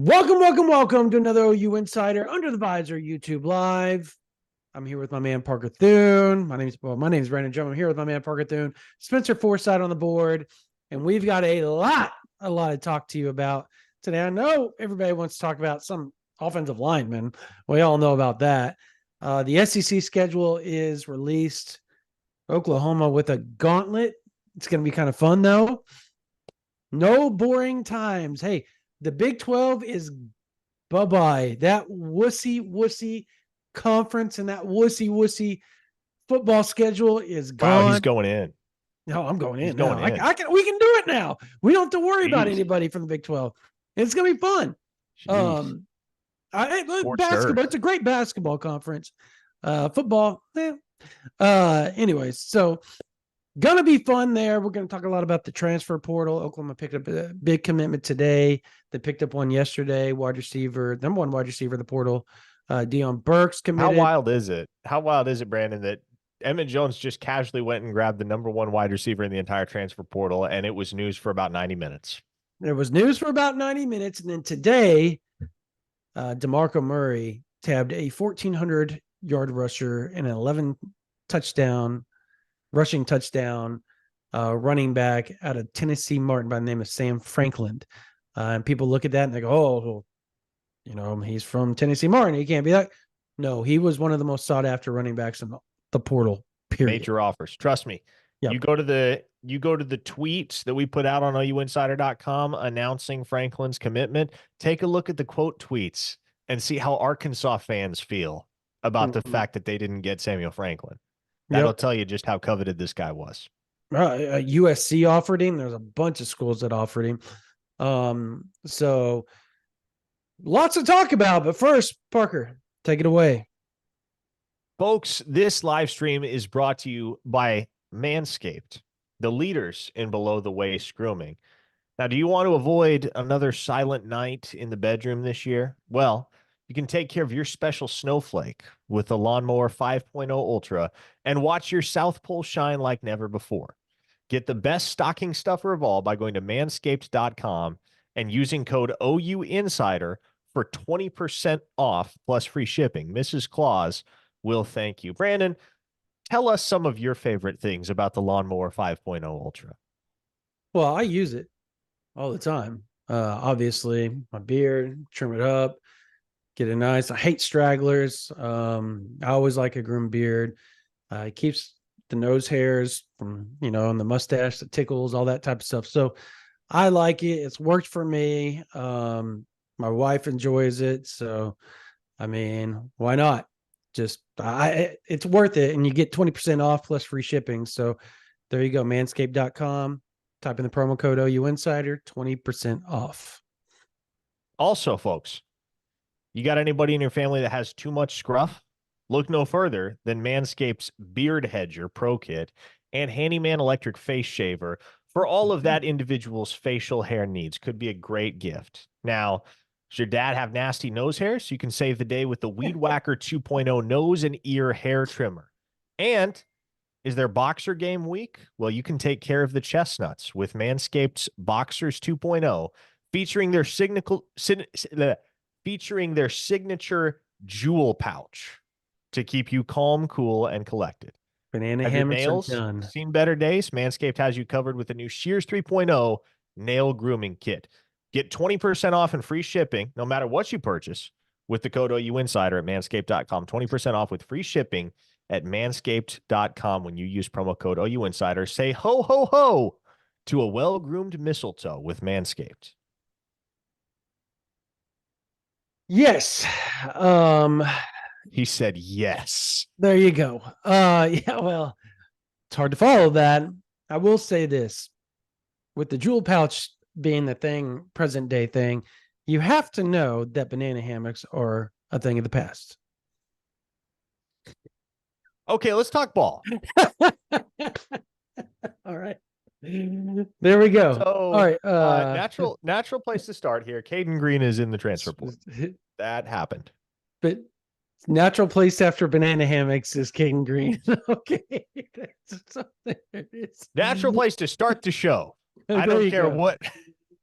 Welcome to another OU Insider Under the Visor YouTube Live. I'm here with my man Parker Thune. My name's Brandon Joe. I'm here with my man Parker Thune, Spencer Forsythe on the board, and we've got a lot to talk to you about today. I know everybody wants to talk about some offensive linemen. We all know about that. The SEC schedule is released. Oklahoma with a gauntlet. It's going to be kind of fun though. No boring times. Hey, the Big 12 is bye-bye. That wussy conference and that wussy football schedule is gone. Wow, he's going in. No, I'm going He's in going now. in. We can do it now. We don't have to worry about Jeez. anybody from the Big 12. It's going to be fun. Jeez. Basketball. It's a great basketball conference. Football. Anyways, so gonna be fun there. We're gonna talk a lot about the transfer portal. Oklahoma picked up a big commitment today. They picked up one yesterday. Number one wide receiver in the portal. Deion Burks committed. How wild is it? How wild is it, Brandon, that Emmett Jones just casually went and grabbed the number one wide receiver in the entire transfer portal, and it was news for about 90 minutes. There was news for about 90 minutes, and then today, DeMarco Murray tabbed a 1,400-yard rusher and an 11 rushing touchdown, running back out of Tennessee Martin by the name of Sam Franklin. And people look at that and they go, he's from Tennessee Martin. He can't be that. No, he was one of the most sought after running backs in the portal, period. Major offers. Trust me. Yep. You go to the tweets that we put out on OUinsider.com announcing Franklin's commitment. Take a look at the quote tweets and see how Arkansas fans feel about the fact that they didn't get Samuel Franklin. That'll tell you just how coveted this guy was. USC offered him. There's a bunch of schools that offered him. So lots to talk about. But first, Parker, take it away. Folks, this live stream is brought to you by Manscaped, the leaders in below-the-waist grooming. Now, do you want to avoid another silent night in the bedroom this year? Well, you can take care of your special snowflake with the Lawnmower 5.0 Ultra and watch your South Pole shine like never before. Get the best stocking stuffer of all by going to manscaped.com and using code OUInsider for 20% off plus free shipping. Mrs. Claus will thank you. Brandon, tell us some of your favorite things about the Lawnmower 5.0 Ultra. Well, I use it all the time. Obviously, my beard, trim it up. Get it nice. I hate stragglers. I always like a groomed beard. It keeps the nose hairs from, and the mustache that tickles, all that type of stuff. So I like it. It's worked for me. My wife enjoys it. So, why not? It's worth it. And you get 20% off plus free shipping. So there you go. Manscaped.com. Type in the promo code OU Insider, 20% off. Also, folks, you got anybody in your family that has too much scruff? Look no further than Manscaped's Beard Hedger Pro Kit and Handyman Electric Face Shaver for all of that individual's facial hair needs. Could be a great gift. Now, does your dad have nasty nose hairs? You can save the day with the Weed Whacker 2.0 nose and ear hair trimmer. And is there boxer game week? Well, you can take care of the chestnuts with Manscaped's Boxers 2.0, featuring their signature jewel pouch to keep you calm, cool, and collected. Banana Have your hammers nails done. Seen better days? Manscaped has you covered with the new Shears 3.0 nail grooming kit. Get 20% off and free shipping, no matter what you purchase, with the code OU Insider at manscaped.com. 20% off with free shipping at manscaped.com when you use promo code OU Insider. Say ho, ho, ho to a well-groomed mistletoe with Manscaped. Yes. He said yes. There you go. Yeah, well, it's hard to follow that. I will say this. With the jewel pouch being the thing, present day thing, you have to know that banana hammocks are a thing of the past. Okay, let's talk ball. All right. There we go. So, all right. Natural place to start here. Caden Green is in the transfer portal. That happened. But natural place after banana hammocks is Caden Green. Okay. Natural place to start the show. I don't care what.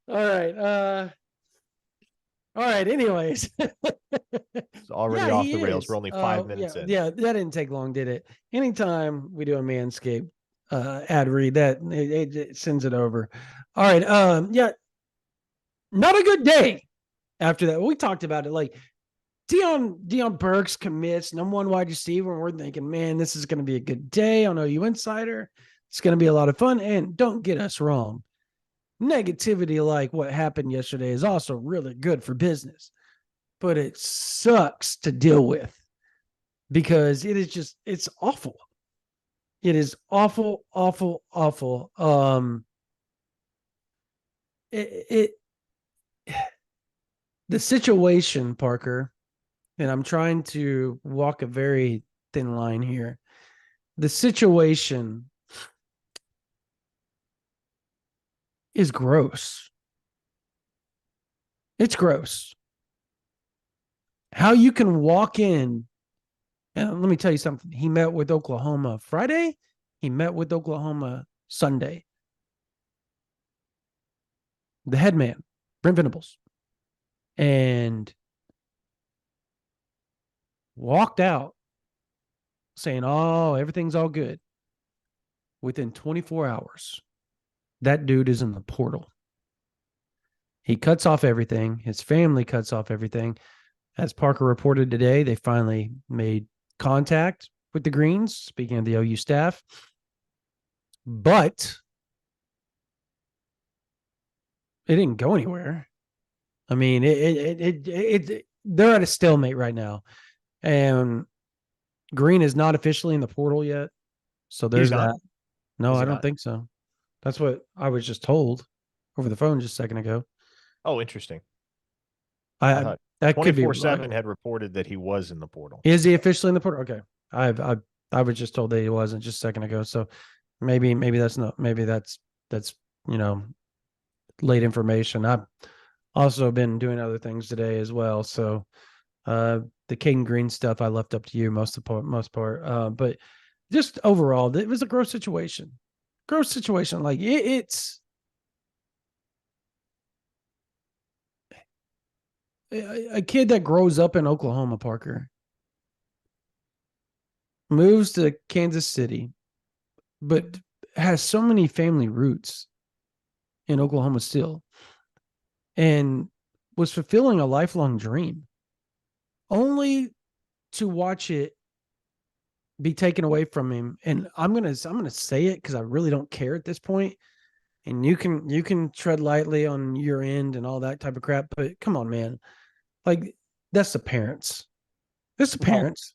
All right. All right. Anyways, It's already yeah, off he the rails. We're is. only 5 minutes Yeah, in. yeah. That didn't take long, did it? Anytime we do a Manscaped ad read, it sends it over. All right. Yeah, not a good day after that. We talked about it. Like Dion Burks commits #1 wide receiver, and we're thinking, man, this is going to be a good day on OU Insider. It's going to be a lot of fun. And don't get us wrong, negativity like what happened yesterday is also really good for business, but it sucks to deal with because it's awful. It is awful, awful, awful. It the situation, Parker, and I'm trying to walk a very thin line here. The situation is gross. It's gross. How you can walk in, and let me tell you something. He met with Oklahoma Friday. He met with Oklahoma Sunday. The head man, Brent Venables, and walked out saying, oh, everything's all good. Within 24 hours, that dude is in the portal. He cuts off everything. His family cuts off everything. As Parker reported today, they finally made contact with the Greens, speaking of the OU staff. But it didn't go anywhere. I mean, they're at a stalemate right now. And Green is not officially in the portal yet. So there's He's not? that. No, Is I he don't not? think so. That's what I was just told over the phone just a second ago. Oh, interesting. I I thought that could be 24/7 had reported that he was in the portal. Is he officially in the portal? Okay. I was just told that he wasn't just a second ago. So maybe that's not maybe that's you know late information. I've also been doing other things today as well. So the Caden Green stuff I left up to you most part. But just overall, it was a gross situation. Gross situation. Like it's a kid that grows up in Oklahoma, Parker, moves to Kansas City, but has so many family roots in Oklahoma still, and was fulfilling a lifelong dream, only to watch it be taken away from him. And I'm gonna say it because I really don't care at this point. And you can tread lightly on your end and all that type of crap, but come on, man, like that's the parents. It's the Well, parents.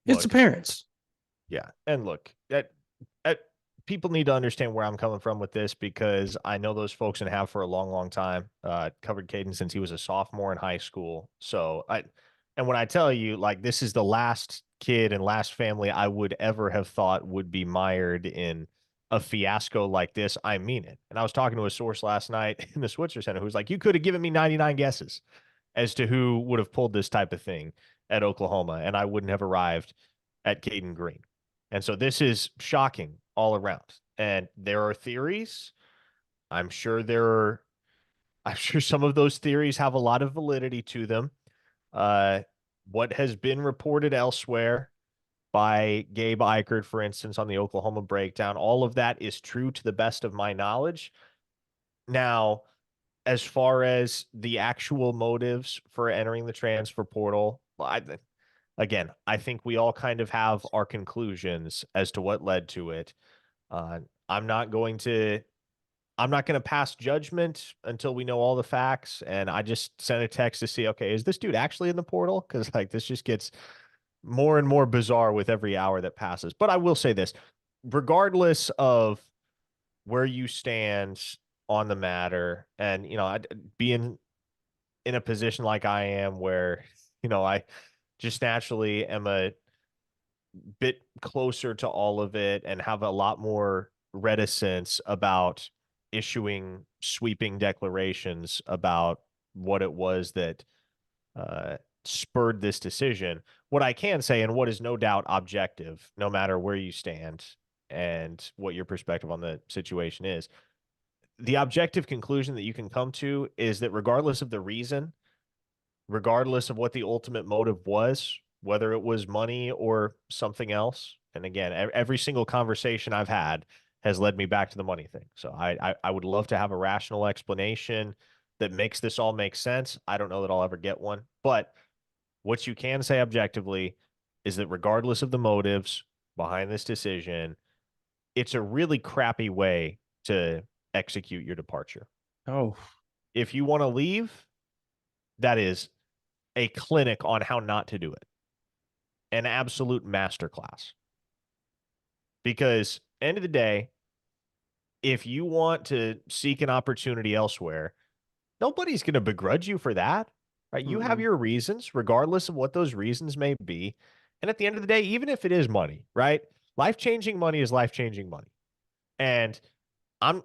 It's the look, parents. yeah. And look, that people need to understand where I'm coming from with this because I know those folks and have for a long, long time. Covered Caden since he was a sophomore in high school. And when I tell you, like, this is the last kid and last family I would ever have thought would be mired in a fiasco like this, I mean it. And I was talking to a source last night in the Switzer Center who was like, you could have given me 99 guesses as to who would have pulled this type of thing at Oklahoma, and I wouldn't have arrived at Caden Green. And so this is shocking all around. And there are theories. I'm sure I'm sure some of those theories have a lot of validity to them. What has been reported elsewhere by Gabe Eichert, for instance, on the Oklahoma breakdown, all of that is true to the best of my knowledge. Now, as far as the actual motives for entering the transfer portal, I think we all kind of have our conclusions as to what led to it. Uh, I'm not going to I'm not going to pass judgment until we know all the facts. And I just sent a text to see, okay, is this dude actually in the portal? Because like this just gets more and more bizarre with every hour that passes. But I will say this, regardless of where you stand on the matter, and being in a position like I am, where I just naturally am a bit closer to all of it and have a lot more reticence about issuing sweeping declarations about what it was that spurred this decision. What I can say, and what is no doubt objective, no matter where you stand and what your perspective on the situation is, the objective conclusion that you can come to is that regardless of the reason, regardless of what the ultimate motive was, whether it was money or something else. And again, every single conversation I've had has led me back to the money thing. So I would love to have a rational explanation that makes this all make sense. I don't know that I'll ever get one, but what you can say objectively is that regardless of the motives behind this decision, it's a really crappy way to execute your departure. Oh, If you want to leave, that is a clinic on how not to do it. An absolute masterclass. Because end of the day, if you want to seek an opportunity elsewhere, nobody's going to begrudge you for that, right? You have your reasons, regardless of what those reasons may be. And at the end of the day, even if it is money, right? Life-changing money is life-changing money. And I'm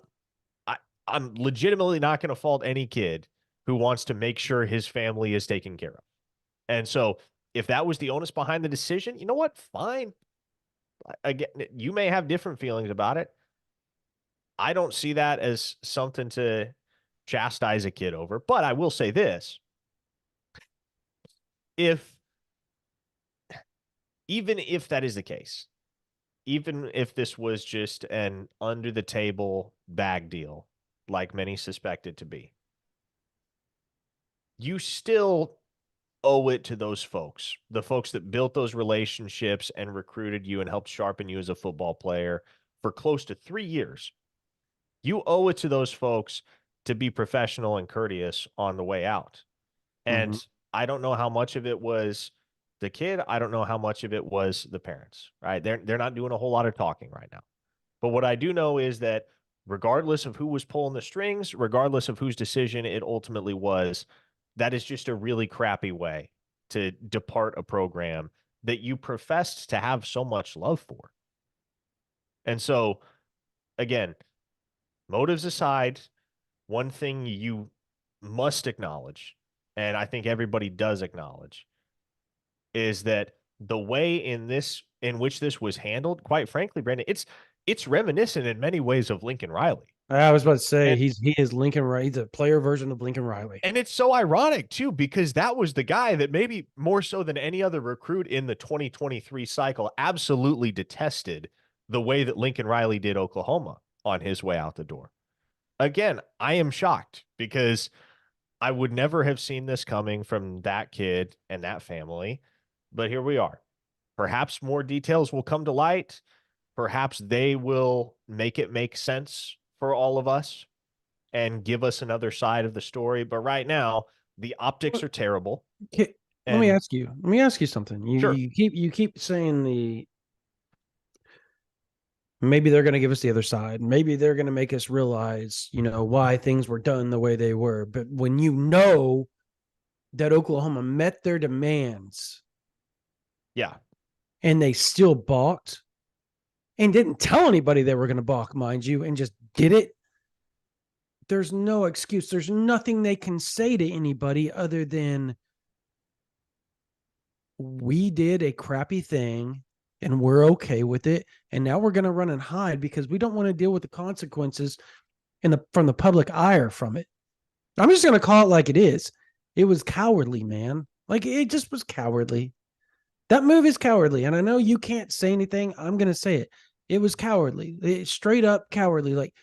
I'm legitimately not going to fault any kid who wants to make sure his family is taken care of. And so if that was the onus behind the decision, you know what? Fine. Again, you may have different feelings about it. I don't see that as something to chastise a kid over. But I will say this. Even if that is the case, even if this was just an under the table bag deal, like many suspect it to be, you still owe it to those folks, the folks that built those relationships and recruited you and helped sharpen you as a football player for close to 3 years. You owe it to those folks to be professional and courteous on the way out. And I don't know how much of it was the kid. I don't know how much of it was the parents, right? They're not doing a whole lot of talking right now. But what I do know is that regardless of who was pulling the strings, regardless of whose decision it ultimately was, that is just a really crappy way to depart a program that you professed to have so much love for. And so, again, motives aside, one thing you must acknowledge, and I think everybody does acknowledge, is that the way in which this was handled, quite frankly, Brandon, it's reminiscent in many ways of Lincoln Riley. I was about to say And he is Lincoln Riley. He's a player version of Lincoln Riley. And it's so ironic, too, because that was the guy that maybe more so than any other recruit in the 2023 cycle absolutely detested the way that Lincoln Riley did Oklahoma on his way out the door. Again, I am shocked because I would never have seen this coming from that kid and that family. But here we are. Perhaps more details will come to light. Perhaps they will make it make sense for all of us and give us another side of the story. But right now, the optics are terrible. Let me ask you something. Sure. You keep saying maybe they're going to give us the other side. Maybe they're going to make us realize, why things were done the way they were. But when you know that Oklahoma met their demands, yeah, and they still balked and didn't tell anybody they were going to balk, mind you, and just did it, there's no excuse. There's nothing they can say to anybody other than we did a crappy thing and we're okay with it. And now we're going to run and hide because we don't want to deal with the consequences from the public ire from it. I'm just going to call it like it is. It was cowardly, man. Like, it just was cowardly. That move is cowardly. And I know you can't say anything. I'm going to say it. It was cowardly. It's straight up cowardly. Like,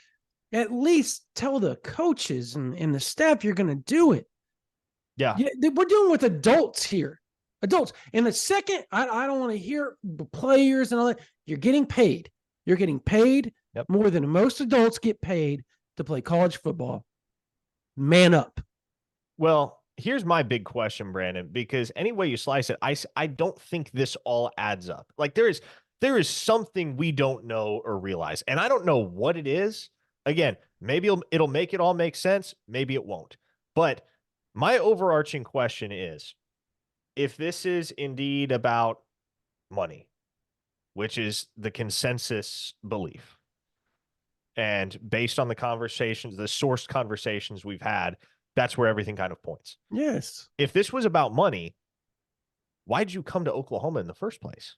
at least tell the coaches and the staff you're going to do it. Yeah. We're dealing with adults here. Adults. And the second, I don't want to hear the players and all that. You're getting paid. You're getting paid more than most adults get paid to play college football. Man up. Well, here's my big question, Brandon, because any way you slice it, I don't think this all adds up. Like there is something we don't know or realize, and I don't know what it is. Again, maybe it'll make it all make sense. Maybe it won't. But my overarching question is, if this is indeed about money, which is the consensus belief, and based on the conversations, the sourced conversations we've had, that's where everything kind of points. Yes. If this was about money, why'd you come to Oklahoma in the first place?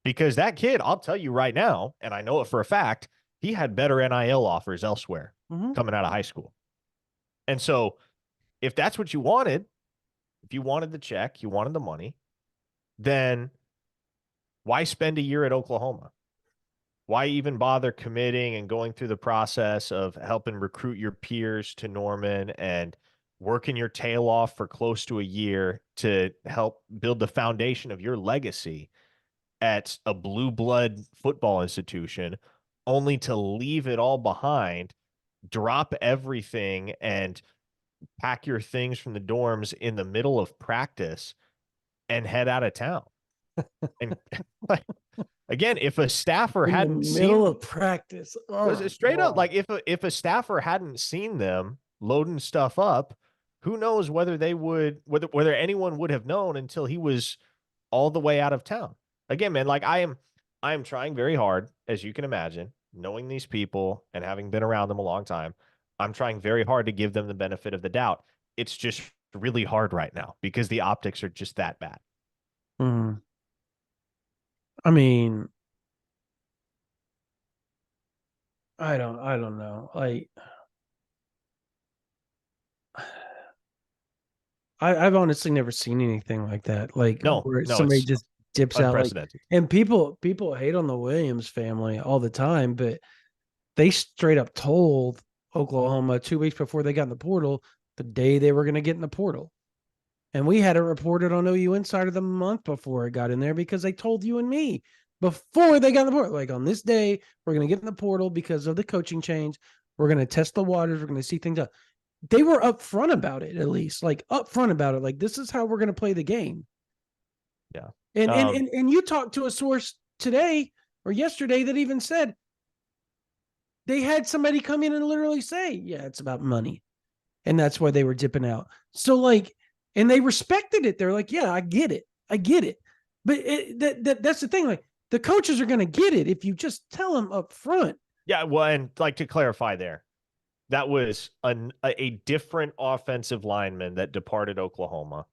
Because that kid, I'll tell you right now, and I know it for a fact, he had better NIL offers elsewhere coming out of high school. And so if that's what you wanted, if you wanted the check, you wanted the money, then why spend a year at Oklahoma? Why even bother committing and going through the process of helping recruit your peers to Norman and working your tail off for close to a year to help build the foundation of your legacy at a blue blood football institution, only to leave it all behind, drop everything, and pack your things from the dorms in the middle of practice and head out of town? And like, again, if a staffer In the hadn't middle seen of practice. was Oh, it straight up, God. like if a staffer hadn't seen them loading stuff up, who knows whether they would whether anyone would have known until he was all the way out of town. Again, man, like I am trying very hard, as you can imagine, knowing these people and having been around them a long time. I'm trying very hard to give them the benefit of the doubt. It's just really hard right now because the optics are just that bad. Mhm. I mean, I don't know. Like, I've honestly never seen anything like that. Like No, where no, somebody it's just dips out. Like, unprecedented. and people hate on the Williams family all the time, but they straight up told Oklahoma 2 weeks before they got in the portal the day they were going to get in the portal. And we had it reported on OU Insider the month before it got in there because they told you and me before they got in the portal. Like, on this day, we're going to get in the portal because of the coaching change. We're going to test the waters. We're going to see things out. They were upfront about it, at least, like upfront about it. Like, this is how we're going to play the game. Yeah. And you talked to a source today or yesterday that even said they had somebody come in and literally say, yeah, it's about money. And that's why they were dipping out. So, like, and they respected it. They're like, yeah, I get it. I get it. But that's the thing. Like, the coaches are going to get it if you just tell them up front. Yeah, well, and like to clarify there, that was a different offensive lineman that departed Oklahoma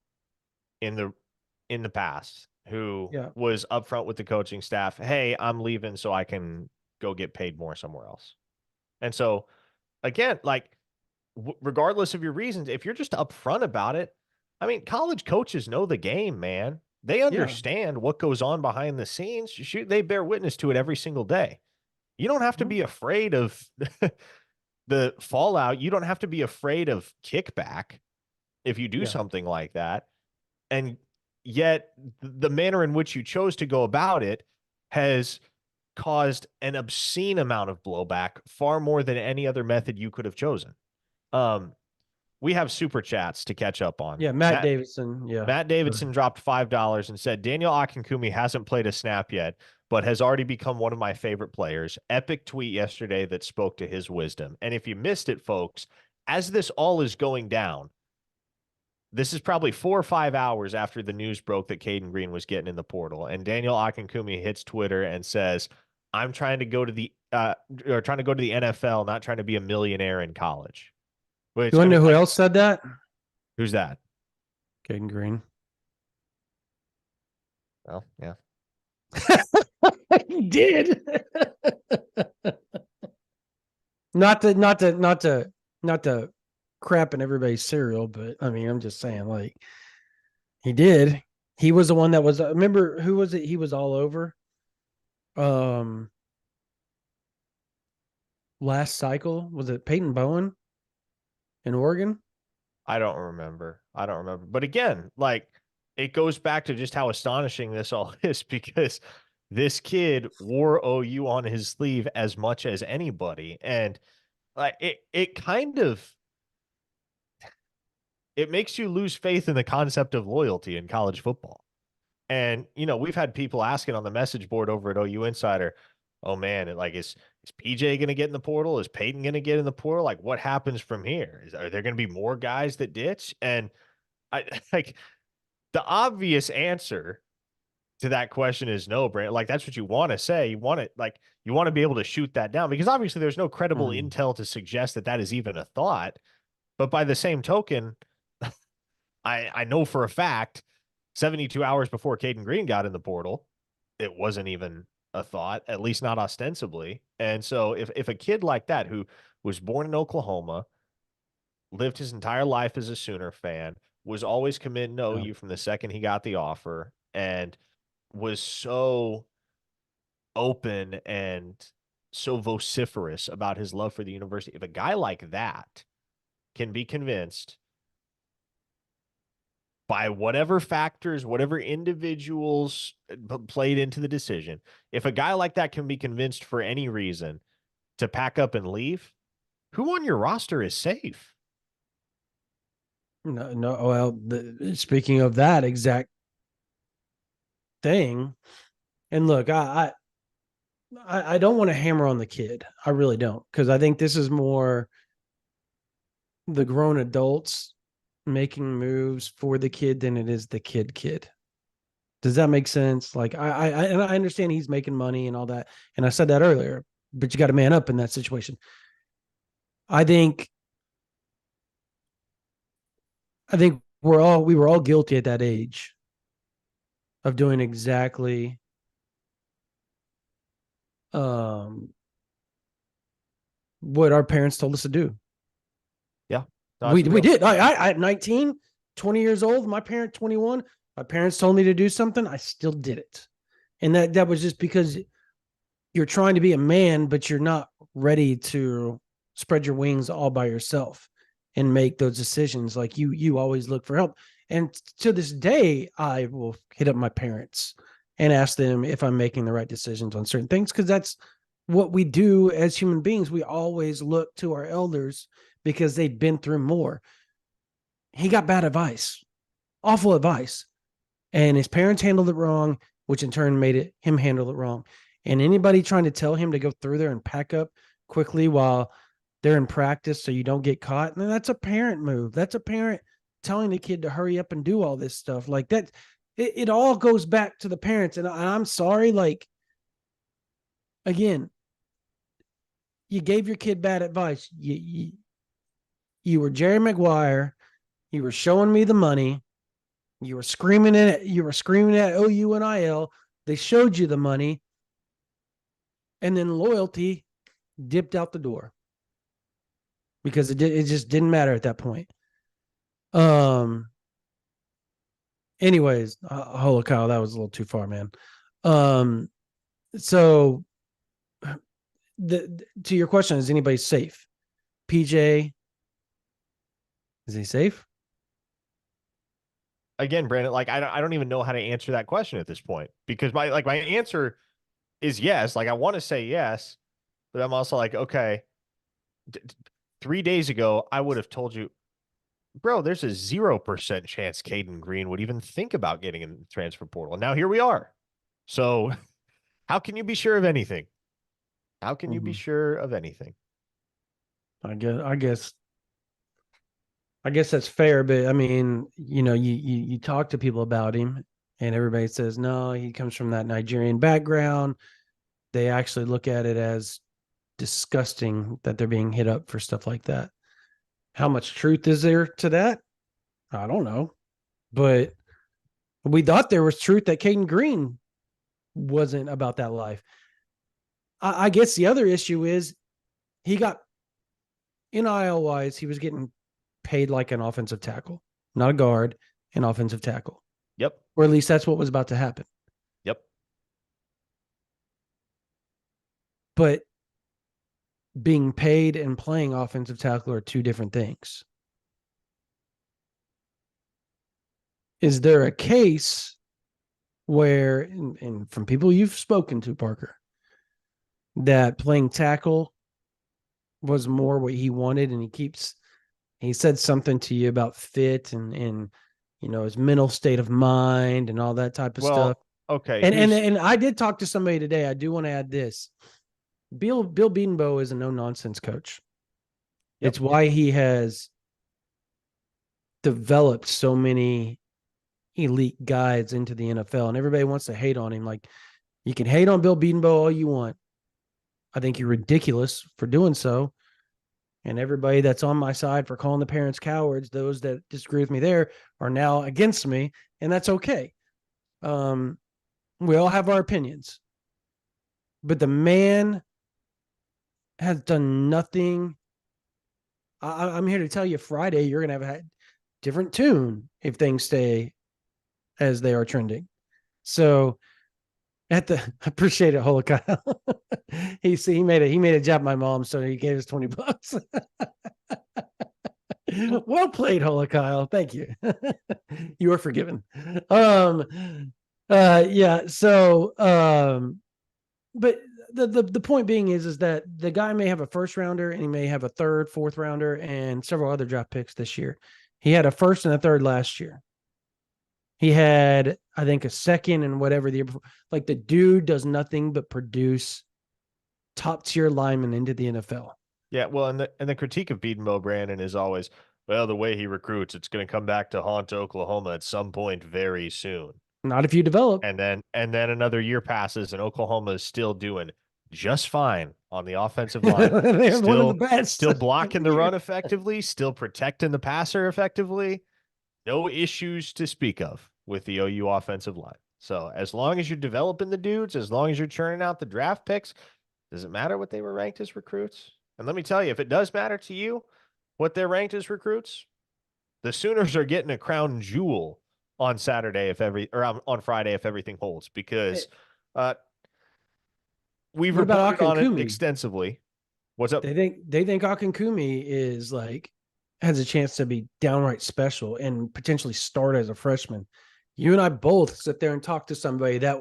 in the past who Yeah. was upfront with the coaching staff. Hey, I'm leaving so I can go get paid more somewhere else. And so again, like regardless of your reasons, if you're just upfront about it, I mean, college coaches know the game, man. They Yeah. understand what goes on behind the scenes. Shoot, they bear witness to it every single day. You don't have to be afraid of the fallout. You don't have to be afraid of kickback if you do Yeah. something like that. And yet, the manner in which you chose to go about it has caused an obscene amount of blowback, far more than any other method you could have chosen. We have super chats to catch up on. Yeah. Matt Davidson. Yeah. Matt Davidson dropped $5 and said, Daniel Akinkumi hasn't played a snap yet, but has already become one of my favorite players. Epic tweet yesterday that spoke to his wisdom. And if you missed it, folks, as this all is going down, this is probably 4 or 5 hours after the news broke that Caden Green was getting in the portal. And Daniel Akinkumi hits Twitter and says, I'm trying to go to the NFL, not trying to be a millionaire in college. Which, You want I to mean, know who like, else said that? who's that? Caden Green. Well, yeah. He did. not to crap in everybody's cereal, but I mean, I'm just saying, like, he did. He was the one that was. Remember who was it? He was all over. Um, last cycle was it Peyton Bowen in Oregon? I don't remember. But again, like it goes back to just how astonishing this all is because this kid wore OU on his sleeve as much as anybody. And like it kind of it makes you lose faith in the concept of loyalty in college football. And we've had people asking on the message board over at OU Insider, oh man, like is PJ going to get in the portal? Is Peyton going to get in the portal? Like what happens from here? Are there going to be more guys that ditch? And I like the obvious answer to that question is no, Brand. Like that's what you want to say. You want to be able to shoot that down because obviously there's no credible intel to suggest that is even a thought. But by the same token, I know for a fact 72 hours before Caden Green got in the portal, it wasn't even a thought, at least not ostensibly. And so if a kid like that who was born in Oklahoma, lived his entire life as a Sooner fan, was always committing to Yeah. OU from the second he got the offer, and was so open and so vociferous about his love for the university. If a guy like that can be convinced by whatever factors, whatever individuals played into the decision, if a guy like that can be convinced for any reason to pack up and leave, who on your roster is safe? No. Well, speaking of that exact thing, and look, I don't want to hammer on the kid. I really don't, because I think this is more the grown adults making moves for the kid than it is the kid. Does that make sense? Like and I understand he's making money and all that, and I said that earlier, but you got to man up in that situation. I think we were all guilty at that age of doing exactly um what our parents told us to do. Yeah. No, We that's real. did. I at 19, 20 years old, my parent 21, my parents told me to do something, I still did it. And that was just because you're trying to be a man, but you're not ready to spread your wings all by yourself and make those decisions. Like you always look for help. And to this day, I will hit up my parents and ask them if I'm making the right decisions on certain things, because that's what we do as human beings. We always look to our elders because they've been through more. He got bad advice, awful advice, and his parents handled it wrong, which in turn made him handle it wrong. And anybody trying to tell him to go through there and pack up quickly while they're in practice so you don't get caught, and that's a parent move. That's a parent telling the kid to hurry up and do all this stuff like that. It all goes back to the parents. And I'm sorry, like, again, you gave your kid bad advice. You were Jerry Maguire. You were showing me the money. You were screaming at OU and IL. They showed you the money, and then loyalty dipped out the door because it just didn't matter at that point. Anyways, holy cow, that was a little too far, man. So to your question, is anybody safe? PJ, is he safe? Again, Brandon, like I don't even know how to answer that question at this point, because my answer is yes. Like, I want to say yes, but I'm also like, okay, 3 days ago I would have told you, bro, there's a 0% chance Caden Green would even think about getting in the transfer portal. And now here we are. So how can you be sure of anything? How can you be sure of anything? I guess that's fair, but I mean, you talk to people about him, and everybody says no, he comes from that Nigerian background. They actually look at it as disgusting that they're being hit up for stuff like that. How much truth is there to that? I don't know, but we thought there was truth that Caden Green wasn't about that life. I guess the other issue is he got NIL wise, he was getting paid like an offensive tackle, not a guard, an offensive tackle. Yep. Or at least that's what was about to happen. Yep. But being paid and playing offensive tackle are two different things. Is there a case where, and from people you've spoken to, Parker, that playing tackle was more what he wanted, and he said something to you about fit and his mental state of mind and all that type of stuff. Okay. And I did talk to somebody today. I do want to add this. Bill Bedenbaugh is a no nonsense coach. Yep. It's why he has developed so many elite guys into the NFL, and everybody wants to hate on him. Like, you can hate on Bill Bedenbaugh all you want. I think you're ridiculous for doing so. And everybody that's on my side for calling the parents cowards, those that disagree with me there, are now against me, and that's okay. We all have our opinions, but the man has done nothing. I'm here to tell you, Friday, you're going to have different tune if things stay as they are trending. So I appreciate it, Holocaust. he made a job my mom, so he gave us $20. Well played, Holocaust. Thank you. You are forgiven. Yeah. So but the point being is that the guy may have a first rounder and he may have a third, fourth rounder, and several other draft picks this year. He had a first and a third last year. He had, I think, a second and whatever the year before. Like, the dude does nothing but produce top tier linemen into the NFL. Yeah, well, and the critique of Beaton Brandon is always, well, the way he recruits, it's going to come back to haunt Oklahoma at some point very soon. Not if you develop. And then another year passes and Oklahoma is still doing just fine on the offensive line. They're still, one of the best. Still blocking the run effectively, still protecting the passer effectively. No issues to speak of with the OU offensive line. So as long as you're developing the dudes, as long as you're churning out the draft picks, does it matter what they were ranked as recruits? And let me tell you, if it does matter to you what they're ranked as recruits, the Sooners are getting a crown jewel on Saturday on Friday if everything holds, because we've reported on it extensively. What's up? They think Akinkumi is like has a chance to be downright special and potentially start as a freshman. You and I both sit there and talk to somebody that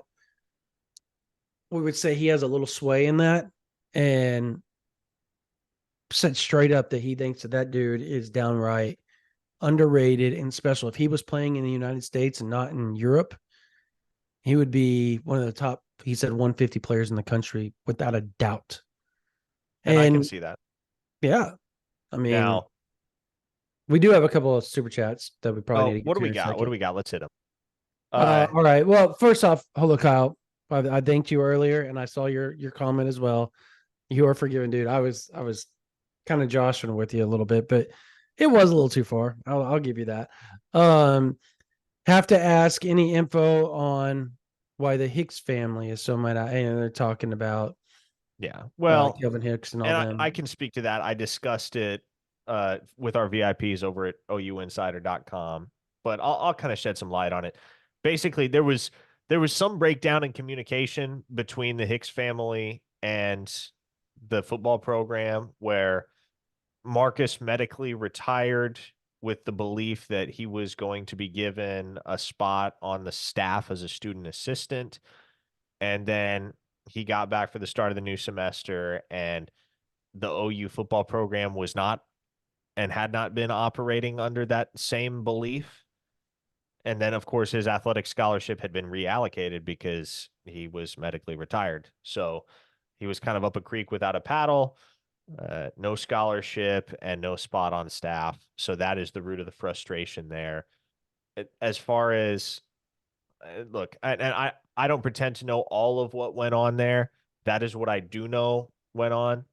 we would say he has a little sway in that, and said straight up that he thinks that dude is downright underrated and special. If he was playing in the United States and not in Europe, he would be one of the top, he said, 150 players in the country without a doubt. And I can see that. Yeah. I mean, now, we do have a couple of super chats that we probably need to get what to. Do we got? What do we got? Let's hit them. All right. Well, first off, hello, Kyle. I thanked you earlier and I saw your comment as well. You are forgiven, dude. I was kind of joshing with you a little bit, but it was a little too far. I'll give you that. Have to ask any info on why the Hicks family is so mad. And they're talking about, well, Kelvin Hicks and all and them. I can speak to that. I discussed it with our VIPs over at OUinsider.com, but I'll kind of shed some light on it. Basically, there was some breakdown in communication between the Hicks family and the football program, where Marcus medically retired with the belief that he was going to be given a spot on the staff as a student assistant. And then he got back for the start of the new semester, and the OU football program was not and had not been operating under that same belief. And then, of course, his athletic scholarship had been reallocated because he was medically retired. So he was kind of up a creek without a paddle, no scholarship and no spot on staff. So that is the root of the frustration there. As far as, look, I don't pretend to know all of what went on there. That is what I do know went on.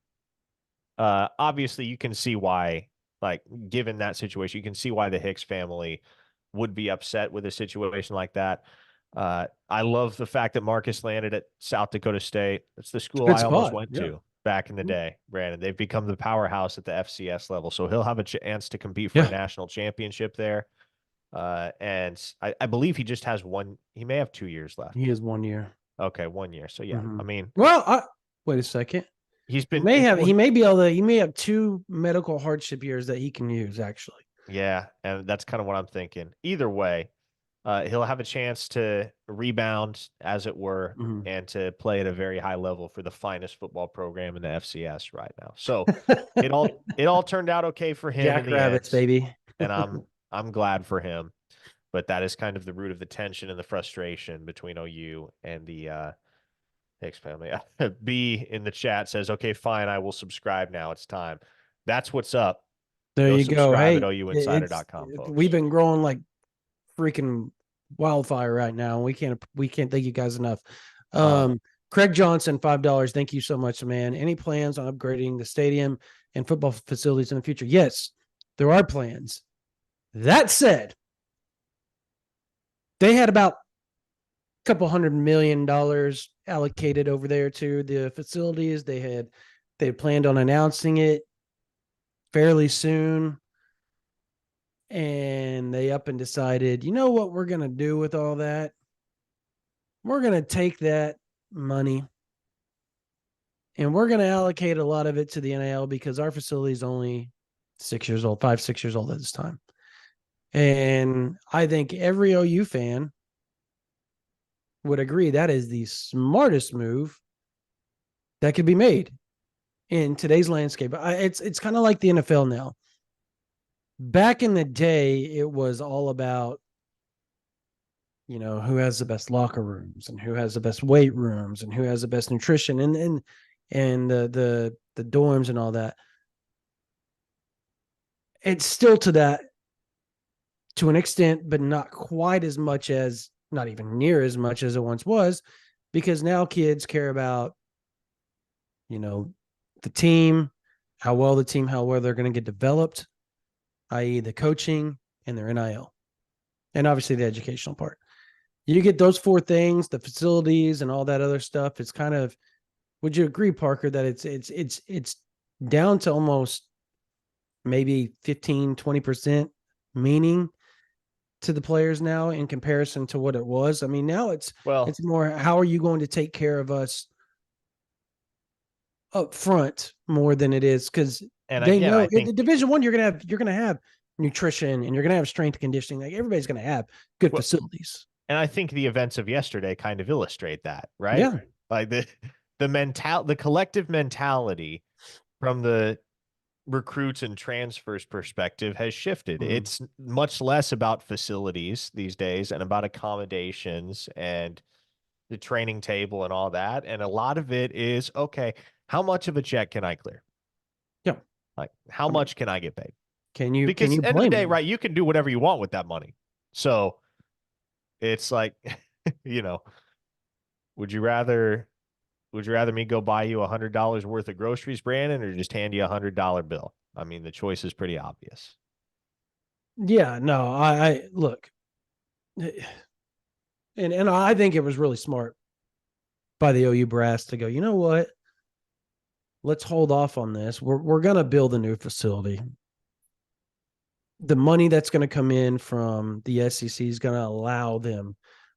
Obviously, you can see why, like, given that situation, you can see why the Hicks family would be upset with a situation like that. I love the fact that Marcus landed at South Dakota State. That's the school I almost went to back in the day, Brandon. They've become the powerhouse at the FCS level, so he'll have a chance to compete for a national championship there. And I believe he just has one. He may have 2 years left. He has 1 year. Okay, 1 year. So yeah, I mean, well, wait a second. He may have 2 medical hardship years that he can use, actually. Yeah, and that's kind of what I'm thinking. Either way, he'll have a chance to rebound, as it were, and to play at a very high level for the finest football program in the FCS right now. So it all turned out okay for him. Jackrabbits, baby. And I'm glad for him. But that is kind of the root of the tension and the frustration between OU and the Hicks family. B in the chat says, "Okay, fine, I will subscribe now. It's time." That's what's up. There you go. Hey, at OUinsider.com, folks. We've been growing like freaking wildfire right now. We can't thank you guys enough. Craig Johnson, $5. Thank you so much, man. Any plans on upgrading the stadium and football facilities in the future? Yes, there are plans. That said, they had about a couple $100 million allocated over there to the facilities. They planned on announcing it fairly soon. And they up and decided, you know what we're going to do with all that? We're going to take that money and we're going to allocate a lot of it to the NIL because our facility is only 6 years old, 5, 6 years old at this time. And I think every OU fan would agree that is the smartest move that could be made in today's landscape. It's kind of like the NFL now. Back in the day, it was all about, who has the best locker rooms and who has the best weight rooms and who has the best nutrition and the dorms and all that. It's still to an extent, but not quite as much as, not even near as much as it once was, because now kids care about, the team, how well they're going to get developed, i.e. the coaching and their NIL, and obviously the educational part. You get those 4 things, the facilities and all that other stuff. It's kind of, would you agree, Parker, that it's down to almost maybe 15, 20% meaning to the players now in comparison to what it was? I mean, now it's more, how are you going to take care of us up front more than it is, because they know in Division I you're gonna have nutrition and you're gonna have strength and conditioning. Like, everybody's gonna have good facilities. And I think the events of yesterday kind of illustrate that, right? Yeah. Like the collective mentality from the recruits and transfers perspective has shifted. Mm-hmm. It's much less about facilities these days and about accommodations and the training table and all that. And a lot of it is, okay, how much of a check can I clear? Yeah. Like, how much can I get paid? Because at the end of the day, right, you can do whatever you want with that money. So it's like, would you rather me go buy you $100 worth of groceries, Brandon, or just hand you $100 bill? I mean, the choice is pretty obvious. Yeah, no, I look, and I think it was really smart by the OU brass to go, you know what? Let's hold off on this. We're going to build a new facility. The money that's going to come in from the SEC is going to allow them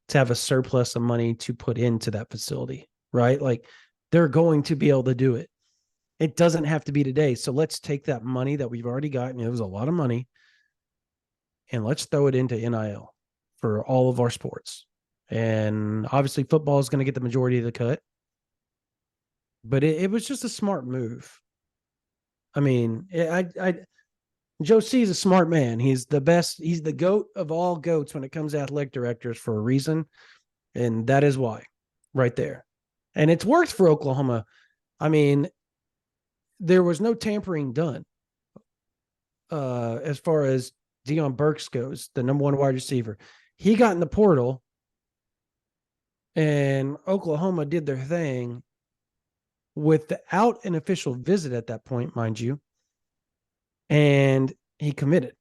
to have a surplus of money to put into that facility, right? Like, they're going to be able to do it. It doesn't have to be today. So let's take that money that we've already gotten. It was a lot of money, and let's throw it into NIL for all of our sports. And obviously football is going to get the majority of the cut, but it was just a smart move. I mean, Joe C is a smart man. He's the best. He's the GOAT of all GOATs when it comes to athletic directors for a reason. And that is why, right there. And it's worked for Oklahoma. I mean, there was no tampering done as far as Deion Burks goes, the number 1 wide receiver. He got in the portal, and Oklahoma did their thing without an official visit at that point, mind you. And he committed.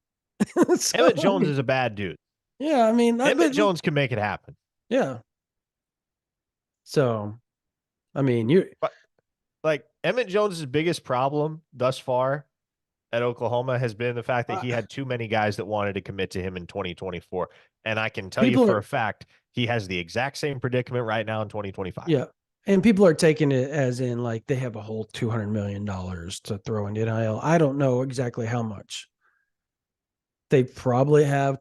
So, Emmett Jones is a bad dude. Yeah, I mean, Emmett Jones can make it happen. Yeah. So, I mean, Emmett Jones's biggest problem thus far at Oklahoma has been the fact that he had too many guys that wanted to commit to him in 2024. And I can tell you for a fact, he has the exact same predicament right now in 2025. Yeah. And people are taking it as in, like, they have a whole $200 million to throw into NIL. I don't know exactly how much. They probably have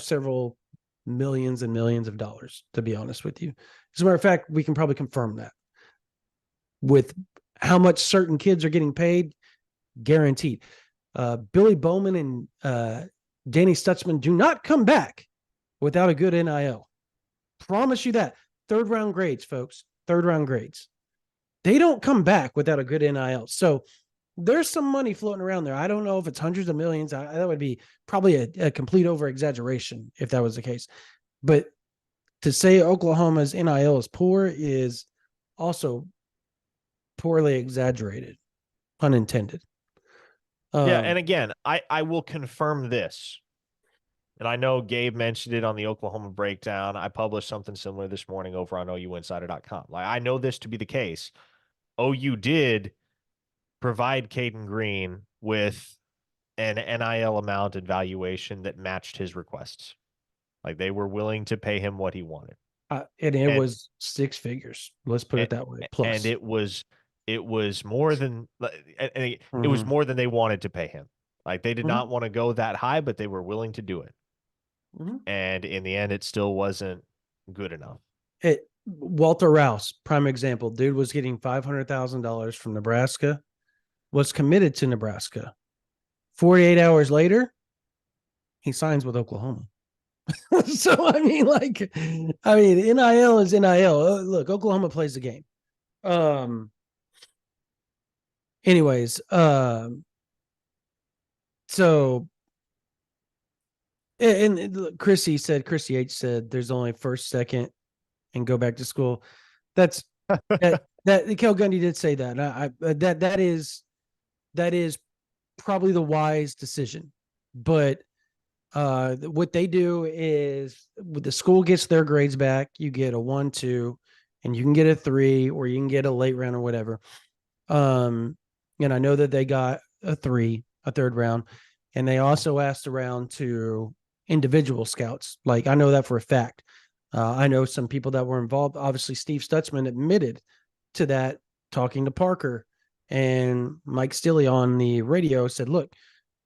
several millions and millions of dollars, to be honest with you. As a matter of fact, we can probably confirm that with how much certain kids are getting paid, guaranteed. Billy Bowman and Danny Stutzman do not come back without a good NIL. Promise you that. 3rd round grades, folks. 3rd round grades. They don't come back without a good NIL. So there's some money floating around there. I don't know if it's hundreds of millions. That would be probably a complete over exaggeration if that was the case. But to say Oklahoma's NIL is poor is also poorly exaggerated, unintended. Yeah, and again, I will confirm this. And I know Gabe mentioned it on the Oklahoma breakdown. I published something similar this morning over on OUinsider.com. Like, I know this to be the case. OU did provide Caden Green with an NIL amount and valuation that matched his requests. Like they were willing to pay him what he wanted. And it And was six figures. Let's put it that way. and Plus. it was more than it was Mhm. more than they wanted to pay him. Like they did Mhm. not want to go that high, but they were willing to do it. Mhm. And in the end, it still wasn't good enough. Walter Rouse, prime example. Dude was getting $500,000 from Nebraska, was committed to Nebraska. 48 hours later, he signs with Oklahoma. So NIL is NIL. Look, Oklahoma plays the game. Anyways, so and Chrissy H said there's only first, second, and go back to school. That's that Kel Gundy did say that. That is probably the wise decision. But what they do is when the school gets their grades back, you get a 1-2, and you can get a 3, or you can get a late round or whatever. And I know that they got a 3, a third round, and they also asked around to individual scouts. Like I know that for a fact. I know some people that were involved. Obviously, Steve Stutzman admitted to that, talking to Parker, and Mike Stilley on the radio said, look,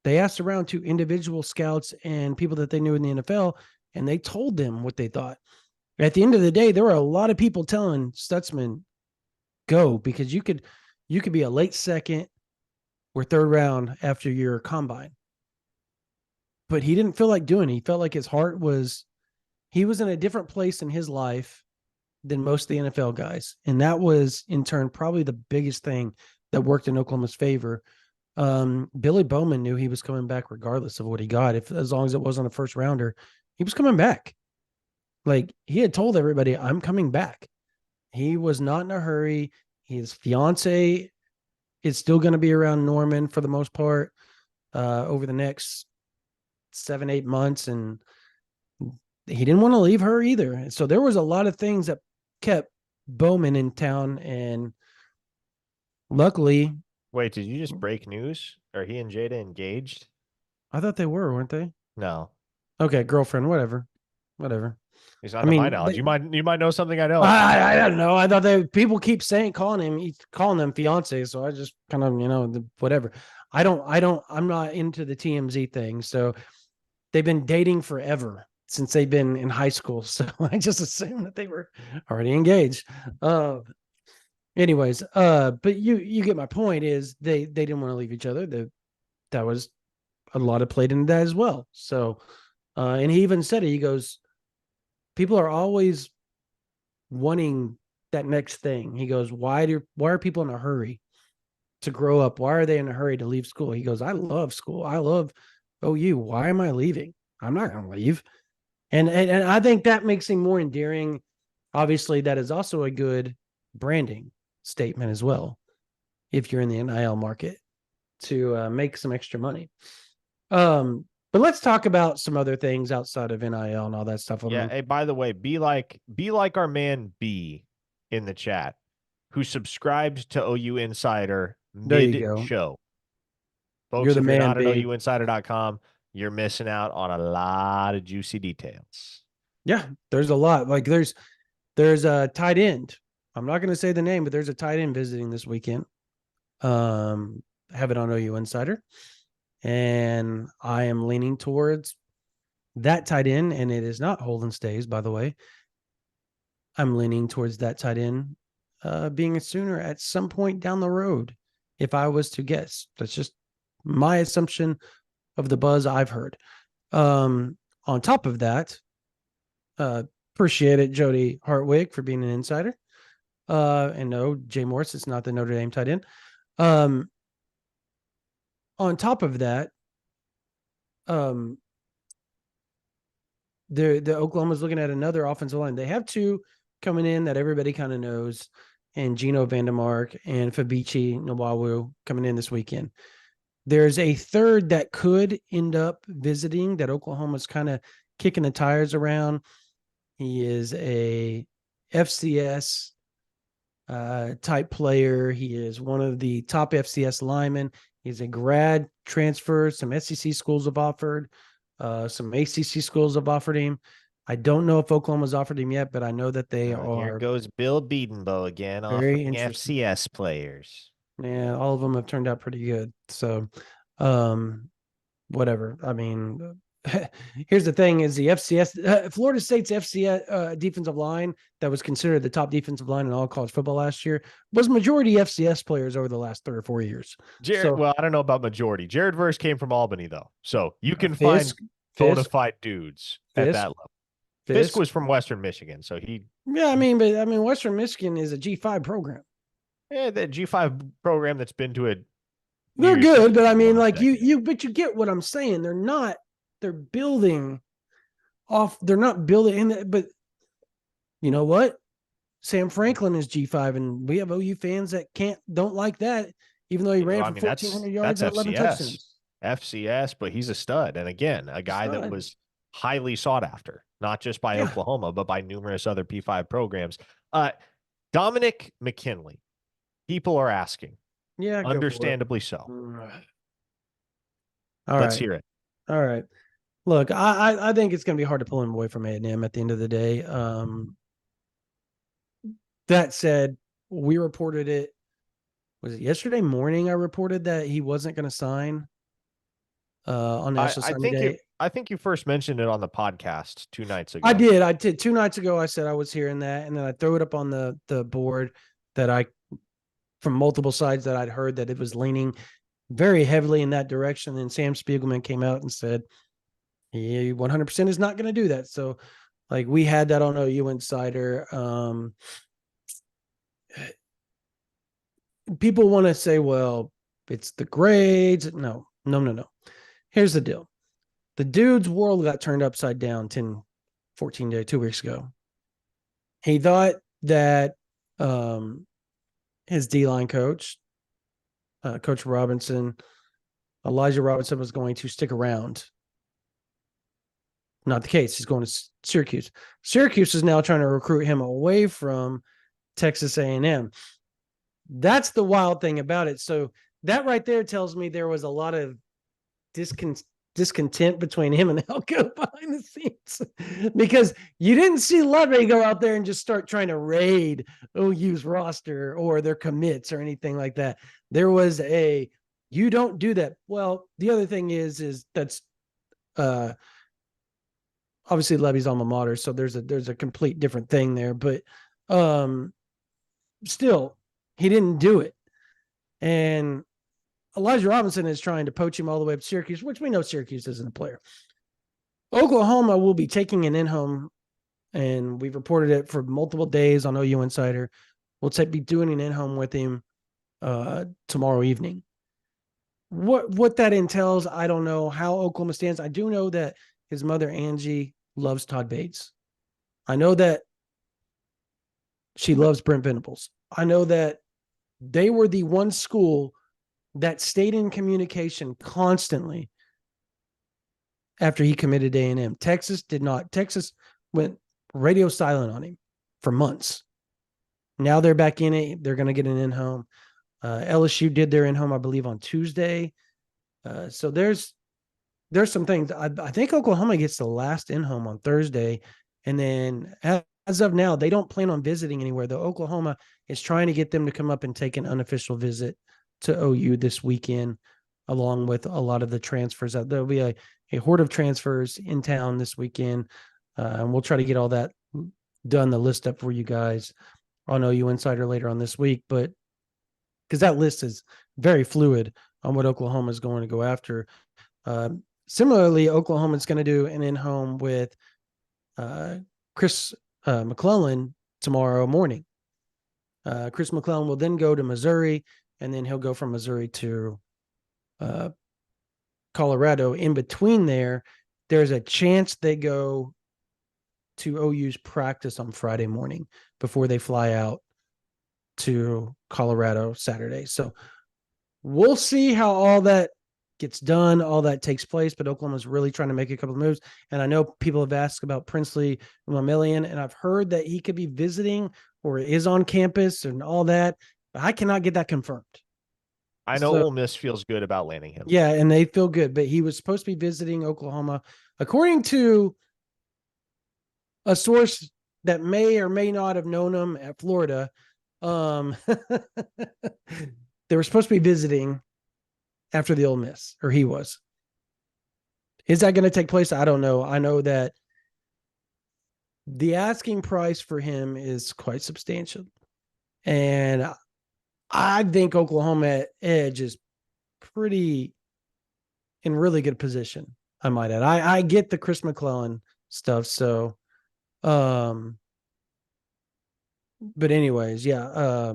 they asked around to individual scouts and people that they knew in the NFL, and they told them what they thought. At the end of the day, there were a lot of people telling Stutzman, go, because you could be a late second or third round after your combine. But he didn't feel like doing it. He felt like his heart was, he was in a different place in his life than most of the NFL guys. And that was in turn probably the biggest thing that worked in Oklahoma's favor. Billy Bowman knew he was coming back regardless of what he got. If as long as it wasn't a first rounder, he was coming back. Like he had told everybody, I'm coming back. He was not in a hurry. His fiance is still going to be around Norman for the most part over the next 7-8 months, and he didn't want to leave her either. So there was a lot of things that kept Bowman in town, and luckily, Wait, did you just break news? Are he and Jada engaged? I thought they weren't they? No. Okay, girlfriend, whatever. He's I not to my mean, knowledge. You might know something I don't. I don't know. I thought people keep calling them fiance, so I just kind of whatever. I'm not into the TMZ thing, so they've been dating forever since they've been in high school, so I just assumed that they were already engaged. Anyways, but you get my point. Is they didn't want to leave each other. That was a lot of played into that as well. So, and he even said it. He goes, people are always wanting that next thing. He goes, why are people in a hurry to grow up? Why are they in a hurry to leave school? He goes, I love school. I love OU. Why am I leaving? I'm not going to leave. And I think that makes him more endearing. Obviously, that is also a good branding statement as well, if you're in the NIL market, to make some extra money. But let's talk about some other things outside of NIL and all that stuff. Yeah. Hey, by the way, be like our man B in the chat, who subscribed to OU Insider There you go. mid-show. Folks, You're the if you're man, not at B. OUinsider.com, you're missing out on a lot of juicy details. Yeah, there's a lot. Like there's a tight end. I'm not going to say the name, but there's a tight end visiting this weekend. Have it on OU Insider, and I am leaning towards that tight end, and it is not Holden Stays, by the way. I'm leaning towards that tight end being a Sooner at some point down the road, if I was to guess. That's just my assumption of the buzz I've heard. On top of that, appreciate it, Jody Hartwig, for being an insider. And no, Jay Morris is not the Notre Dame tight end. On top of that, the Oklahoma's looking at another offensive line. They have two coming in that everybody kind of knows, and Gino Vandemark and Fabici Nwawu coming in this weekend. There's a third that could end up visiting that Oklahoma's kind of kicking the tires around. He is a FCS type player. He is one of the top FCS linemen. He's a grad transfer. Some SEC schools have offered. Some ACC schools have offered him. I don't know if Oklahoma's offered him yet, but I know that they Here are goes Bill Beedenbow again, very offering interested. FCS players. Yeah, all of them have turned out pretty good. So, whatever. I mean, here's the thing: is the FCS Florida State's FCS defensive line that was considered the top defensive line in all college football last year was majority FCS players over the last 3 or 4 years. Well, I don't know about majority. Jared Verse came from Albany, though, so you can Fisk, find bona fide dudes at that level. Fisk was from Western Michigan, so he. Yeah, I mean, but Western Michigan is a G5 program. Yeah, the G5 program that's been to a. They're good, but I mean, like but you get what I'm saying. They're building off. They're not building in, but you know what? Sam Franklin is G5, and we have OU fans that don't like that, even though he ran for 1,400 yards and 11 touchdowns. FCS, but he's a stud. And again, a guy that was highly sought after, not just by Oklahoma, but by numerous other P5 programs. Dominic McKinley, people are asking. Yeah, understandably so. Let's hear it. All right. Look, I think it's going to be hard to pull him away from A&M at the end of the day. That said, we reported it. Was it yesterday morning? I reported that he wasn't going to sign on National Signing Day. I think you first mentioned it on the podcast 2 nights ago. I did. 2 nights ago, I said I was hearing that, and then I threw it up on the board that from multiple sides that I'd heard that it was leaning very heavily in that direction. And Sam Spiegelman came out and said, he 100% is not going to do that. So, like, we had that on OU Insider. People want to say, well, it's the grades. No. Here's the deal. The dude's world got turned upside down 14 days, 2 weeks ago. He thought that his D-line coach, Coach Robinson, Elijah Robinson, was going to stick around. Not the case. He's going to Syracuse. Syracuse is now trying to recruit him away from Texas A&M. That's the wild thing about it. So that right there tells me there was a lot of discontent between him and Elko behind the scenes, because you didn't see Levy go out there and just start trying to raid OU's roster or their commits or anything like that. There was you don't do that. Well, the other thing is that's obviously Levy's alma mater, so there's a complete different thing there, but still, he didn't do it. And Elijah Robinson is trying to poach him all the way up to Syracuse, which we know Syracuse isn't a player. Oklahoma will be taking an in-home, and we've reported it for multiple days on OU Insider. We'll be doing an in-home with him tomorrow evening. What that entails, I don't know how Oklahoma stands. I do know that his mother, Angie, loves Todd Bates. I know that she loves Brent Venables. I know that they were the one school that stayed in communication constantly after he committed to A&M. Texas did not. Texas went radio silent on him for months. Now they're back in it. They're going to get an in-home. LSU did their in-home, I believe, on Tuesday. So there's some things. I think Oklahoma gets the last in-home on Thursday. And then as of now, they don't plan on visiting anywhere, though. Oklahoma is trying to get them to come up and take an unofficial visit to OU this weekend, along with a lot of the transfers. There'll be a horde of transfers in town this weekend. And we'll try to get all that done, the list up for you guys on OU Insider later on this week. But because that list is very fluid on what Oklahoma is going to go after. Similarly, Oklahoma is going to do an in-home with Chris McClellan tomorrow morning. Chris McClellan will then go to Missouri, and then he'll go from Missouri to Colorado. In between there's a chance they go to OU's practice on Friday morning before they fly out to Colorado Saturday. So we'll see how all that gets done, all that takes place, but Oklahoma's really trying to make a couple of moves. And I know people have asked about Princely Mamillion, and I've heard that he could be visiting or is on campus and all that, but I cannot get that confirmed. I know So Ole Miss feels good about landing him. yeah, and they feel good, but he was supposed to be visiting Oklahoma, according to a source that may or may not have known him at Florida. They were supposed to be visiting after the Ole Miss, or he was. Is that going to take place? I don't know. I know that the asking price for him is quite substantial. And I think Oklahoma at edge is pretty in really good position. I might add. I get the Chris McClellan stuff. So, but anyways, yeah.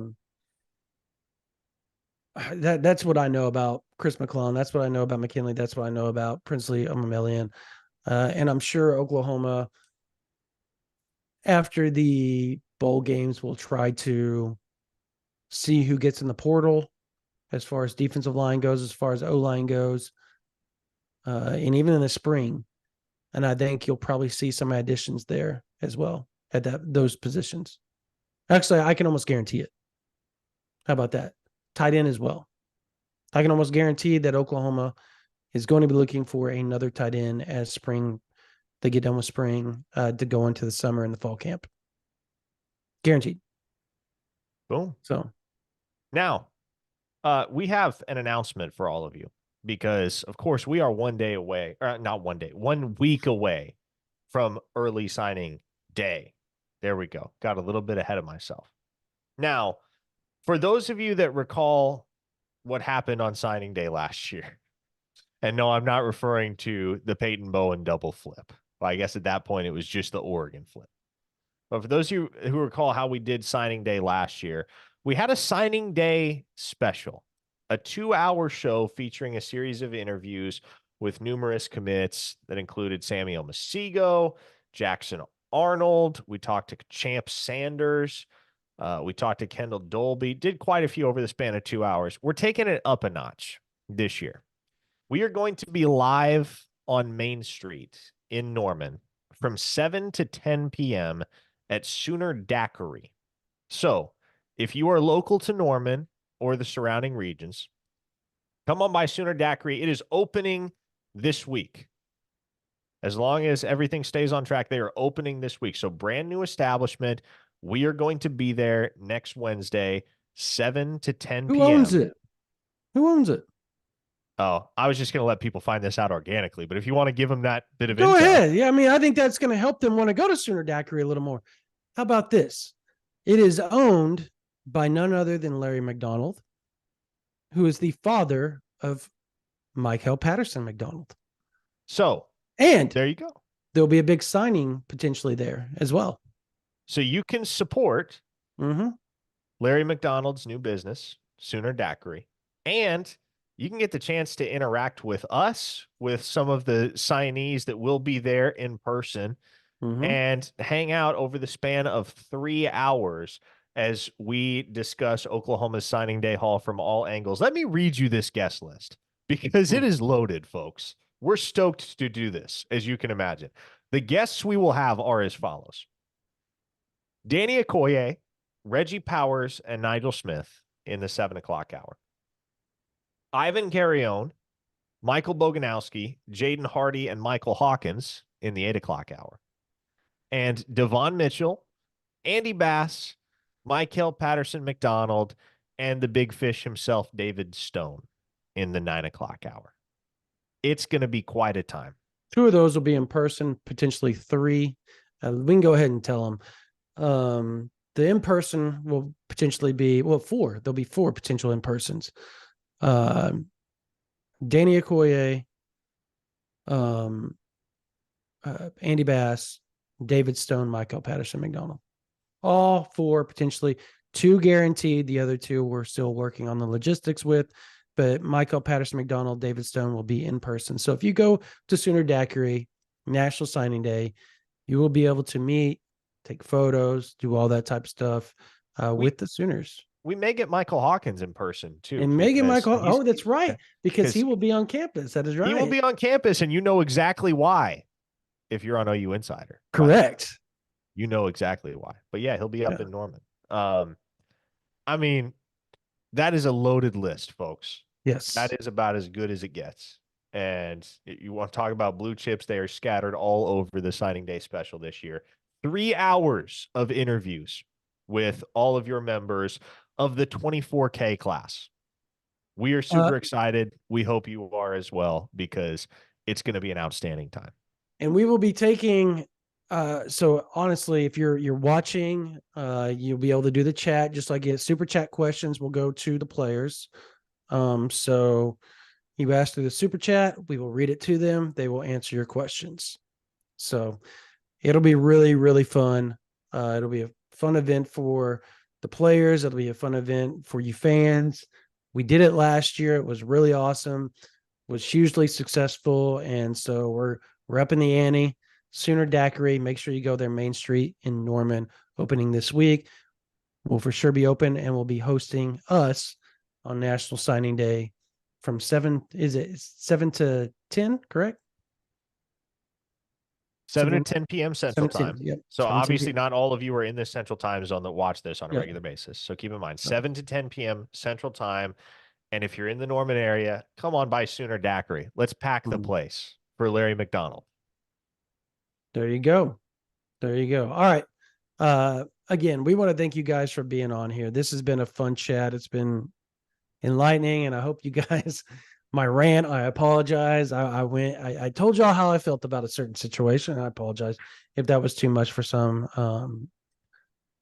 That's what I know about Chris McClellan. That's what I know about McKinley. That's what I know about Princely Mamelian. And I'm sure Oklahoma, after the bowl games, will try to see who gets in the portal as far as defensive line goes, as far as O-line goes, and even in the spring. And I think you'll probably see some additions there as well at those positions. Actually, I can almost guarantee it. How about that? Tight end as well. I can almost guarantee that Oklahoma is going to be looking for another tight end as spring they get done with spring to go into the summer and the fall camp. Guaranteed. Boom. So now, we have an announcement for all of you because, of course, we are 1 day away, or not 1 day, 1 week away from early signing day. There we go. Got a little bit ahead of myself. Now, for those of you that recall what happened on signing day last year, and no, I'm not referring to the Peyton Bowen double flip. Well, I guess at that point it was just the Oregon flip. But for those of you who recall how we did signing day last year, we had a signing day special, a 2-hour show featuring a series of interviews with numerous commits that included Samuel Masigo, Jackson Arnold. We talked to Champ Sanders. We talked to Kendall Dolby, did quite a few over the span of 2 hours. We're taking it up a notch this year. We are going to be live on Main Street in Norman from 7 to 10 p.m. at Sooner Daiquiri. So if you are local to Norman or the surrounding regions, come on by Sooner Daiquiri. It is opening this week. As long as everything stays on track, they are opening this week. So brand new establishment. We are going to be there next Wednesday, 7 to 10 p.m. who owns it? Who owns it? Oh, I was just going to let people find this out organically, but if you want to give them that bit of Go info. ahead. Yeah, I mean, I think that's going to help them want to go to Sooner Daiquiri a little more. How about this? It is owned by none other than Larry McDonald, who is the father of Michael Patterson McDonald. So, and there you go. There'll be a big signing potentially there as well. So you can support Larry McDonald's new business, Sooner Daiquiri, and you can get the chance to interact with us, with some of the signees that will be there in person, and hang out over the span of 3 hours as we discuss Oklahoma's signing day haul from all angles. Let me read you this guest list because it is loaded, folks. We're stoked to do this, as you can imagine. The guests we will have are as follows: Danny Okoye, Reggie Powers, and Nigel Smith in the 7 o'clock hour. Ivan Carrione, Michael Boganowski, Jaden Hardy, and Michael Hawkins in the 8 o'clock hour. And Devon Mitchell, Andy Bass, Michael Patterson McDonald, and the big fish himself, David Stone, in the 9 o'clock hour. It's going to be quite a time. 2 of those will be in person, potentially 3. We can go ahead and tell them. The in-person will potentially be, 4. There'll be 4 potential in-persons. Danny Okoye, Andy Bass, David Stone, Michael Patterson McDonald. All 4 potentially. 2 guaranteed. The other 2 we're still working on the logistics with. But Michael Patterson McDonald, David Stone will be in person. So if you go to Sooner Daiquiri, National Signing Day, you will be able to meet, take photos, do all that type of stuff with the Sooners. We may get Michael Hawkins in person too. And Megan Michael, that's right, because he will be on campus. That is right. He will be on campus, and you know exactly why if you're on OU Insider. Correct. You know exactly why. But yeah, he'll be up in Norman. I mean, that is a loaded list, folks. Yes. That is about as good as it gets. And you want to talk about blue chips, they are scattered all over the signing day special this year. 3 hours of interviews with all of your members of the 24K class. We are super excited. We hope you are as well, because it's going to be an outstanding time. And we will be taking so honestly, if you're watching, you'll be able to do the chat, just like it. Super chat questions will go to the players. So you ask through the super chat, we will read it to them. They will answer your questions. So it'll be really, really fun. It'll be a fun event for the players. It'll be a fun event for you fans. We did it last year. It was really awesome. Was hugely successful. And so we're up in the ante. Sooner Daiquiri. Make sure you go there, Main Street in Norman, opening this week. We'll for sure be open, and we'll be hosting us on National Signing Day from 7 to 10, correct? 7 to 10 p.m. Central Time. Yep. So obviously not all of you are in this Central Time zone that watch this on a Yep. regular basis. So keep in mind, 7 to 10 p.m. Central Time. And if you're in the Norman area, come on by Sooner Daiquiri. Let's pack the place for Larry McDonald. There you go. There you go. All right. Again, we want to thank you guys for being on here. This has been a fun chat. It's been enlightening, and I hope you guys, my rant, I apologize. I told y'all how I felt about a certain situation. I apologize if that was too much for some.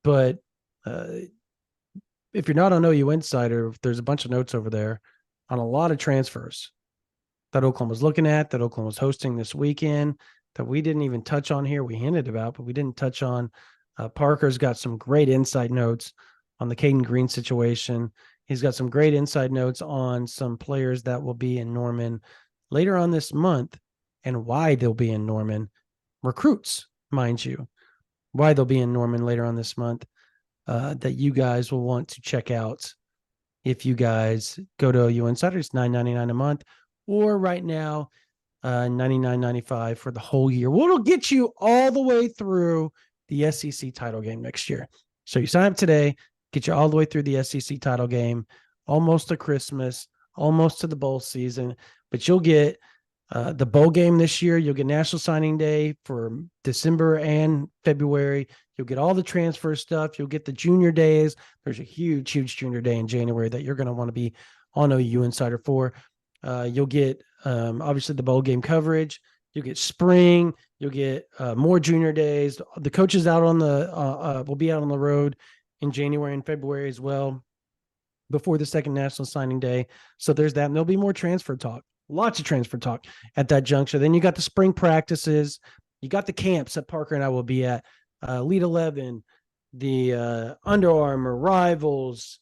But if you're not on OU Insider, there's a bunch of notes over there on a lot of transfers that Oklahoma's looking at, that Oklahoma's hosting this weekend, that we didn't even touch on here. We hinted about, but we didn't touch on. Parker's got some great inside notes on the Caden Green situation. He's got some great inside notes on some players that will be in Norman later on this month and why they'll be in Norman. Recruits, mind you, why they'll be in Norman later on this month, that you guys will want to check out if you guys go to OU Insider. It's $9.99 a month, or right now, $99.95 for the whole year. What'll get you all the way through the SEC title game next year. So you sign up today, get you all the way through the SEC title game, almost to Christmas, almost to the bowl season, but you'll get the bowl game this year. You'll get National Signing Day for December and February. You'll get all the transfer stuff. You'll get the junior days. There's a huge junior day in January that you're going to want to be on OU Insider for. You'll get obviously the bowl game coverage. You'll get spring. You'll get more junior days. The coaches out on the will be out on the road in January and February as well, before the second National Signing Day. So there's that. And there'll be more transfer talk. Lots of transfer talk at that juncture. Then you got the spring practices. You got the camps that Parker and I will be at. Elite 11, the Under Armour, Rivals.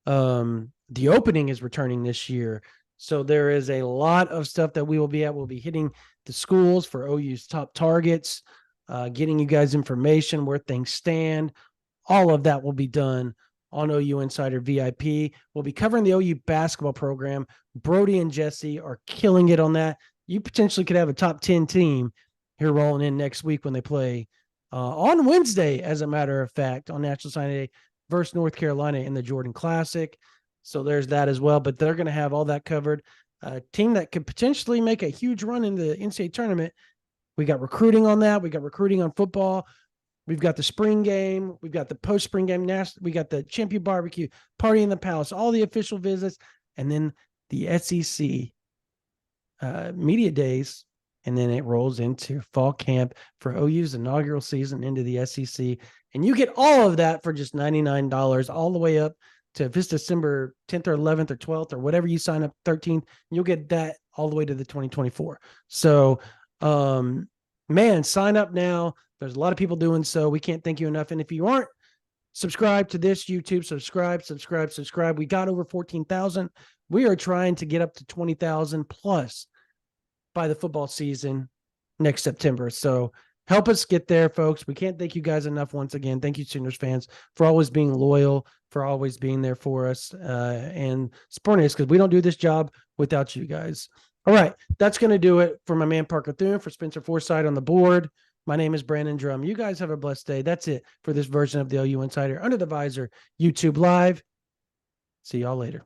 The opening is returning this year. So there is a lot of stuff that we will be at. We'll be hitting the schools for OU's top targets, getting you guys information where things stand. All of that will be done on OU Insider VIP. We'll be covering the OU basketball program. Brody and Jesse are killing it on that. You potentially could have a top 10 team here rolling in next week when they play on Wednesday, as a matter of fact, on National Signing Day versus North Carolina in the Jordan Classic. So there's that as well, but they're going to have all that covered. A team that could potentially make a huge run in the NCAA tournament. We got recruiting on that. We got recruiting on football. We've got the spring game. We've got the post-spring game. We got the Champion Barbecue, Party in the Palace, all the official visits, and then the SEC media days. And then it rolls into fall camp for OU's inaugural season into the SEC. And you get all of that for just $99 all the way up to if it's December 10th or 11th or 12th or whatever you sign up 13th, you'll get that all the way to the 2024. So, man, sign up now. There's a lot of people doing so. We can't thank you enough. And if you aren't subscribed to this YouTube, subscribe. We got over 14,000. We are trying to get up to 20,000 plus by the football season next September. So help us get there, folks. We can't thank you guys enough. Once again, thank you, Sooners fans, for always being loyal, for always being there for us and supporting us, because we don't do this job without you guys. All right, that's going to do it for my man Parker Thune, for Spencer Forsythe on the board. My name is Brandon Drum. You guys have a blessed day. That's it for this version of the OU Insider Under the Visor YouTube Live. See y'all later.